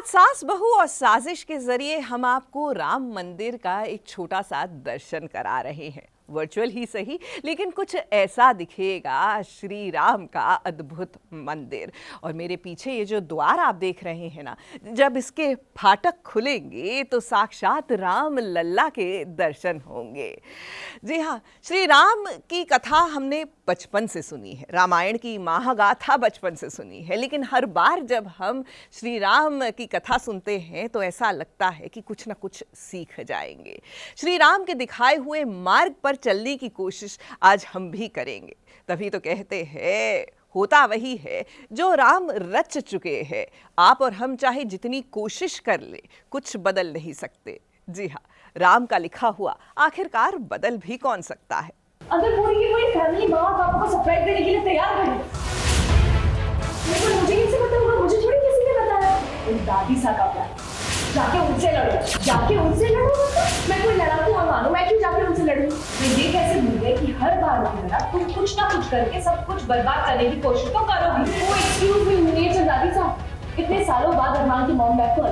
आज सास बहू और साजिश के जरिए हम आपको राम मंदिर का एक छोटा सा दर्शन करा रहे हैं। वर्चुअल ही सही, लेकिन कुछ ऐसा दिखेगा श्री राम का अद्भुत मंदिर। और मेरे पीछे ये जो द्वार आप देख रहे हैं ना, जब इसके फाटक खुलेंगे तो साक्षात राम लल्ला के दर्शन होंगे। जी हाँ, श्री राम की कथा हमने बचपन से सुनी है, रामायण की महागाथा बचपन से सुनी है, लेकिन हर बार जब हम श्री राम की कथा सुनते हैं तो ऐसा लगता है कि कुछ ना कुछ सीख जाएंगे। श्री राम के दिखाए हुए मार्ग पर चलने की कोशिश आज हम भी करेंगे। तभी तो कहते हैं होता वही है जो राम रच चुके हैं। आप और हम चाहे जितनी कोशिश कर ले, कुछ बदल नहीं सकते। जी हाँ, राम का लिखा हुआ आखिरकार बदल भी कौन सकता है। अगर पूरी की पूरी फैमिली माँ बाप को सरप्राइज देने के लिए तैयार खड़ी, लेकिन मुझे कैसे पता होगा? मुझे थोड़ी किसी ने बताया। उन दादी सा का प्लान, जाके उनसे लड़ो। मैं कोई लड़ाकू और मानो, मैं क्यों जाके उनसे लड़ूं? मैं ये कैसे भूल गई कि हर बार की तरह तुम कुछ ना कुछ करके सब कुछ बर्बाद करने की कोशिश तो करोगी। वो एक्सक्यूज मी मुनीर दादी साहब, इतने सालों बाद अरमान की मॉम डैड को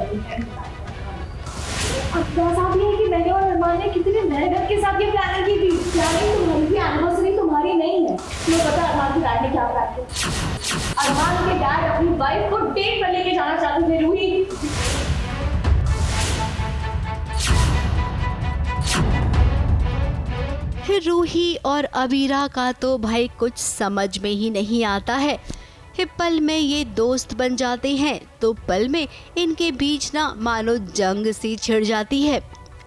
अफवाह साहब ये है कि मैंने और अरमान ने कितनी मेहनत के साथ ये प्लानिंग की थी। प्लानिंग तुम्हारी थी, एनिवर्सरी तुम्हारी नहीं है। तुम्हें पता है अरमान के डैड ने क्या प्लान किया? अरमान के डैड अपनी वाइफ को डेट पर लेके जाना चाहते थे। रूही, फिर रूही और अबीरा का तो भाई कुछ समझ में ही नहीं आता है। पल में ये दोस्त बन जाते हैं तो पल में इनके बीच ना मानो जंग सी छिड़ जाती है।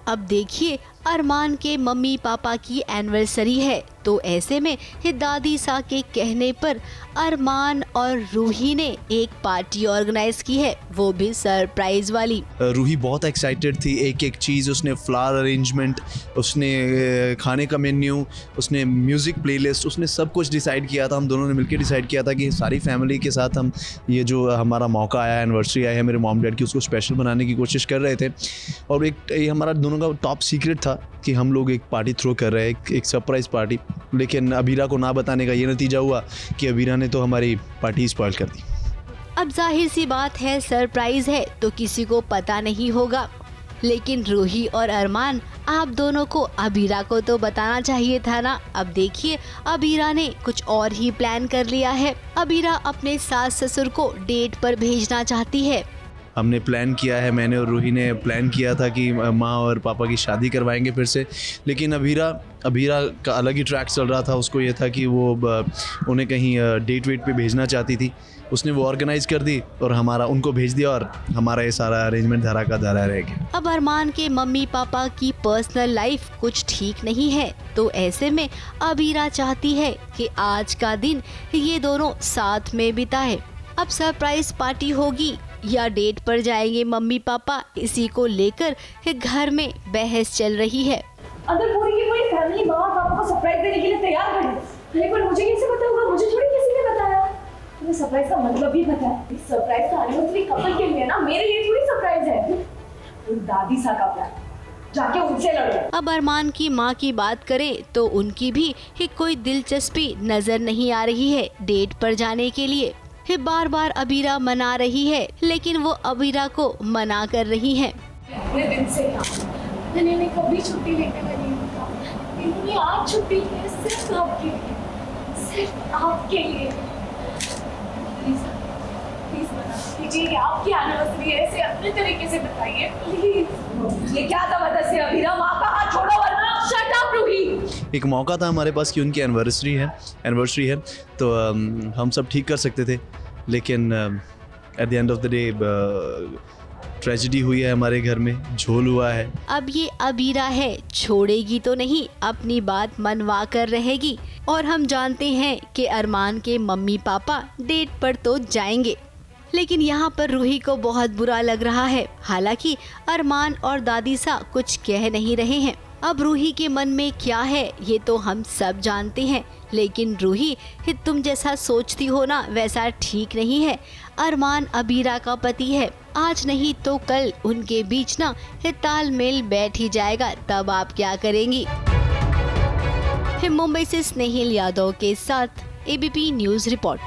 अब देखिए, अरमान के मम्मी पापा की एनिवर्सरी है तो ऐसे में दादी सा के कहने पर अरमान और रूही ने एक पार्टी ऑर्गेनाइज की है, वो भी सरप्राइज वाली। रूही बहुत एक्साइटेड थी, एक एक चीज़ उसने, फ्लावर अरेंजमेंट, उसने खाने का मेन्यू, उसने म्यूज़िक प्लेलिस्ट, उसने सब कुछ डिसाइड किया था। हम दोनों ने मिलकर डिसाइड किया था कि सारी फैमिली के साथ हम ये जो हमारा मौका आया, एनिवर्सरी आया है मेरे मॉम डैड की, उसको स्पेशल बनाने की कोशिश कर रहे थे। और ये हमारा दोनों का टॉप सीक्रेट था कि हम लोग एक पार्टी थ्रो कर रहे हैं, एक सरप्राइज पार्टी। लेकिन अबीरा को ना बताने का ये नतीजा हुआ कि अबीरा ने तो हमारी पार्टी स्पॉइल कर दी। अब जाहिर सी बात है, सरप्राइज है तो किसी को पता नहीं होगा, लेकिन रूही और अरमान, आप दोनों को अबीरा को तो बताना चाहिए था ना। अब देखिए, अबीरा ने कुछ और ही प्लान कर लिया है। अबीरा अपने सास ससुर को डेट पर भेजना चाहती है। हमने प्लान किया है, मैंने और रूही ने प्लान किया था कि माँ और पापा की शादी करवाएंगे फिर से। लेकिन अबीरा का अलग ही ट्रैक चल रहा था। उसको ये था कि वो उन्हें कहीं डेट वेट पे भेजना चाहती थी। उसने वो ऑर्गेनाइज कर दी और उनको भेज दिया और हमारा ये सारा अरेंजमेंट धरा का धरा रह गया। अब अरमान के मम्मी पापा की पर्सनल लाइफ कुछ ठीक नहीं है तो ऐसे में अबीरा चाहती है कि आज का दिन ये दोनों साथ में बिताए। अब सरप्राइज पार्टी होगी या डेट पर जाएंगे मम्मी पापा, इसी को लेकर घर में बहस चल रही है। अगर पूरी की पूरी फैमिली माँ बाप को सरप्राइज देने के लिए तैयार खड़ी, लेकिन मुझे कैसे पता होगा? मुझे थोड़ी किसी ने बताया। तुम्हें सरप्राइज का मतलब भी पता है? इस सरप्राइज का एनिवर्सरी कपल के लिए ना, मेरे लिए थोड़ी सरप्राइज है। उन दादी सा का प्लान, जाके उनसे लड़ो। अब अरमान की माँ की बात करें तो उनकी भी कोई दिलचस्पी नजर नहीं आ रही है डेट पर जाने के लिए। बार बार अबीरा मना रही है, लेकिन वो अबीरा को मना कर रही है। अपने दिन से मैंने कभी छुट्टी लेने का नहीं था, लेकिन आज छुट्टी है सिर्फ आपके लिए, सिर्फ आपके लिए। प्लीज बता दीजिए कि आपकी एनिवर्सरी है, इसे अपने तरीके से बताइए प्लीज। ये क्या जबरदस्ती है अबीरा? माँ का हाथ छोड़ो वरना। Shut up Roohi. एक मौका था हमारे पास कि उनकी एनिवर्सरी है तो हम सब ठीक कर सकते थे, लेकिन at the end of the day tragedy हुई है हमारे घर में, झोल हुआ है। अब ये अबीरा है, छोड़ेगी तो नहीं, अपनी बात मनवा कर रहेगी। और हम जानते हैं कि अरमान के मम्मी पापा डेट पर तो जाएंगे, लेकिन यहाँ पर रूही को बहुत बुरा लग रहा है। हालांकि अरमान और दादी सा कुछ कह नहीं रहे हैं। अब रूही के मन में क्या है ये तो हम सब जानते हैं, लेकिन रूही, तुम जैसा सोचती हो ना वैसा ठीक नहीं है। अरमान अबीरा का पति है, आज नहीं तो कल उनके बीच ना तालमेल बैठ ही जाएगा, तब आप क्या करेंगी? मुंबई से स्नेहिल यादव के साथ ABP news report.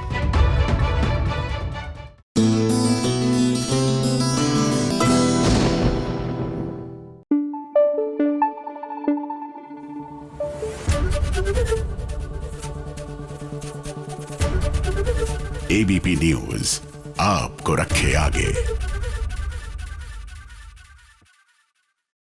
ABP news आपको रखे आगे।